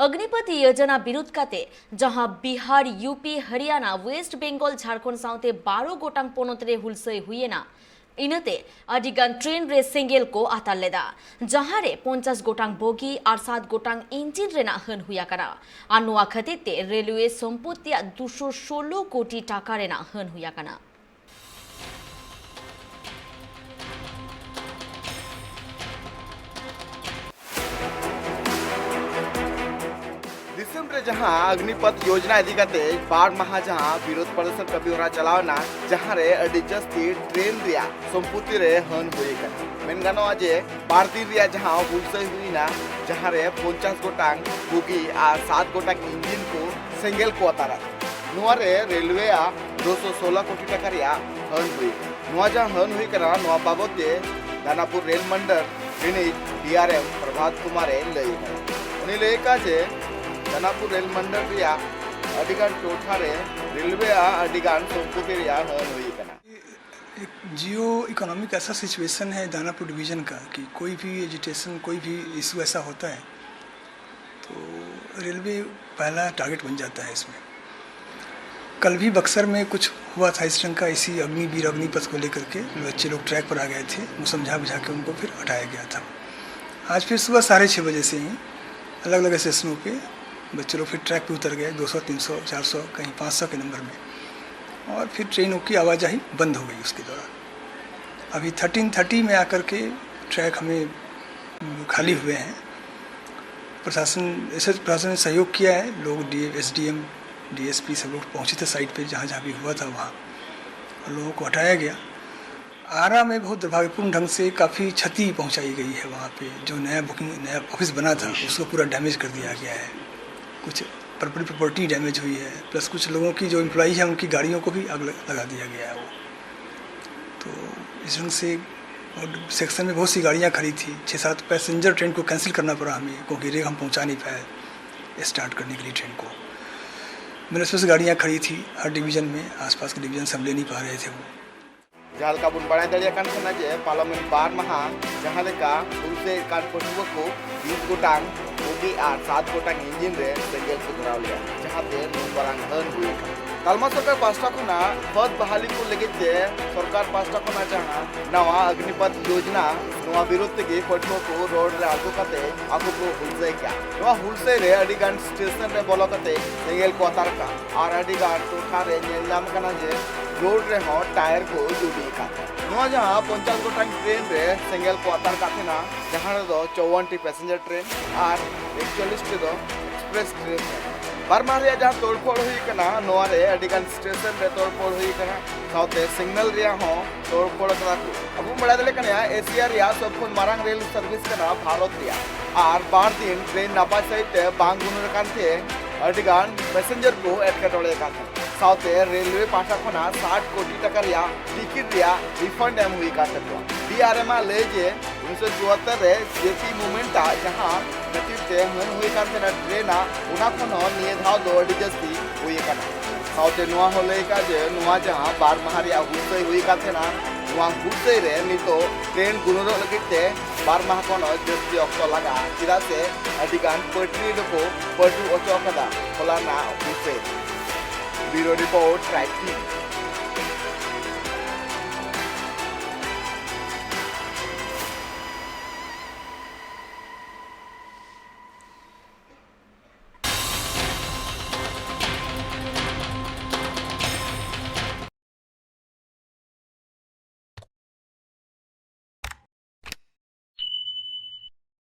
अग्निपथ योजना विरुद्ध काते जहां बिहार यूपी हरियाणा वेस्ट बेंगल झारखंड साउते 12 गोटांग पोनोत रे हुलसई हुएना इनते अडिगान ट्रेन रे सेंगेल को आतार लेदा जहां रे 50 गोटांग बोगी और 7 गोटांग इंजिन रेना हन हुया कना और नोआ खतीते रेलवे सम्पत्तिया 216 कोटी टाका रेना हन हुया कना। जहां अग्निपथ योजना इदिकाते बार महा जहां विरोध प्रदर्शन कभी होना चलावना जहां रे अडी जस्ती ट्रेन रिया संपत्ति रे हन हुई कना मेन गानो आजे बार दिन रिया जहां हुलसई हुईना जहां रे 50 गोटांग बोगी और 7 गोटांग इंजिन को सेंगेल को अतारा नोआ रे रेलवे आ 216 कोटी टाका रिया हन हुई नोआ जहां हन हुई कना नोआ बाबत दे दानापुर रेल मंडल रिनीज डीआरएम प्रभात कुमार लई उनी लई का जे दानापुर रेल मंडल रिया अडिगान टोठा रे रेलवे अडिगान संपत्ति रिया हन हुई कना। एक जियो इकोनॉमिक ऐसा सिचुएशन है दानापुर डिवीज़न का कि कोई भी एजिटेशन कोई भी इशू ऐसा होता है तो रेलवे पहला टारगेट बन जाता है इसमें। कल भी बक्सर में कुछ हुआ था इस रंग का इसी अग्निवीर अग्निपथ को लेकर के बच्चे लोग ट्रैक पर आ गए थे वो समझा बुझा के उनको फिर हटाया गया था। आज फिर सुबह 6:30 बजे से ही अलग अलग स्टेशनों पे बच्चे लोग फिर ट्रैक पे उतर गए 200, 300, 400 कहीं 500 के नंबर में और फिर ट्रेनों की आवाजाही बंद हो गई उसके दौरान। अभी 13:30 में आकर के ट्रैक हमें खाली हुए हैं। प्रशासन ने सहयोग किया है, लोग एसडीएम डीएसपी सब लोग पहुँचे थे साइट पे जहाँ जहाँ भी हुआ था वहाँ और लोगों को हटाया गया। आरा में बहुत दुर्भाग्यपूर्ण ढंग से काफ़ी क्षति पहुँचाई गई है। वहाँ पे जो नया ऑफिस बना था उसको पूरा डैमेज कर दिया गया है, कुछ प्रॉपर्टी डैमेज हुई है, प्लस कुछ लोगों की जो एम्प्लॉई है उनकी गाड़ियों को भी आग लगा दिया गया है। वो तो इस ढंग से सेक्शन में बहुत सी गाड़ियाँ खड़ी थी। 6-7 पैसेंजर ट्रेन को कैंसिल करना पड़ा हमें क्योंकि रेग हम पहुँचा नहीं पाए स्टार्ट करने के लिए ट्रेन को। मेरे पास गाड़ियाँ खड़ी थी हर डिवीज़न में, आसपास के डिवीज़न सब ले नहीं पा रहे थे वो। जहाँ का बुन बड़ा दलिया कान खना जे पार्लियामेंट बार महा जहाँ लेका उनसे कान पटुआ को 20 गोटांग बोगी और 7 गोटांग इंजिन रे सेंगेल को धराव लिया जहाँ पे बरांग हन हुई तालमा सरकार पास्टा खुना पद बहाली को लगे जे सरकार पास्टा खुना जहाँ नवा अग्निपथ योजना नवा विरोध के पटुआ को रोड रे आगो कते आगो को हुलसे क्या नवा हुलसे रे अडिगान स्टेशन रे बोलो कते सेंगेल को अतार का और अडिगान टोठा रे नेलाम कना जे रोड रे हो टायर को जुड़ी का नोआ जहां 50 गोटांग ट्रेन रे सेंगेल को अतार काथेना जहां दो 54 पैसेंजर ट्रेन और 41 दो एक्सप्रेस ट्रेन बारमारिया जहां तोड़फोड़ हुई कना नोआ रे अडिगान स्टेशन रे तोड़फोड़ हुई कना साउते सिग्नल रिया हो तोड़फोड़ करा को अब बड़ा दले कना एशिया रिया सबखन मारांग रेल सर्विस कना भारत रिया और बार दिन ट्रेन नापा सहित बांग गुनर कानते अडिगान पैसेंजर को एटकेटोड़े काथे साउते रेलवे पाठा खुना 60 कोटी टाका रिया टिकट रिया रिफंड एम हुई का सकवा डीआरएम ले जे 1974 रे जेपी मूवमेंट जहां नतीते हन हुई का ट्रेन उना खुन निये धाव दो डिजस्ती हुई का साउते नुआ होले का जे नुआ जहां बार महारिया हुई हुई का थेना नुआ हुई रे नितो ट्रेन गुनरो लगिते बार माह कोन जस्ती ऑक्टो लगा चिरा से अधिकान पटरी को पटू ओचोकदा खोलाना हुई ब्यूरो रिपोर्ट ट्राइब टीवी।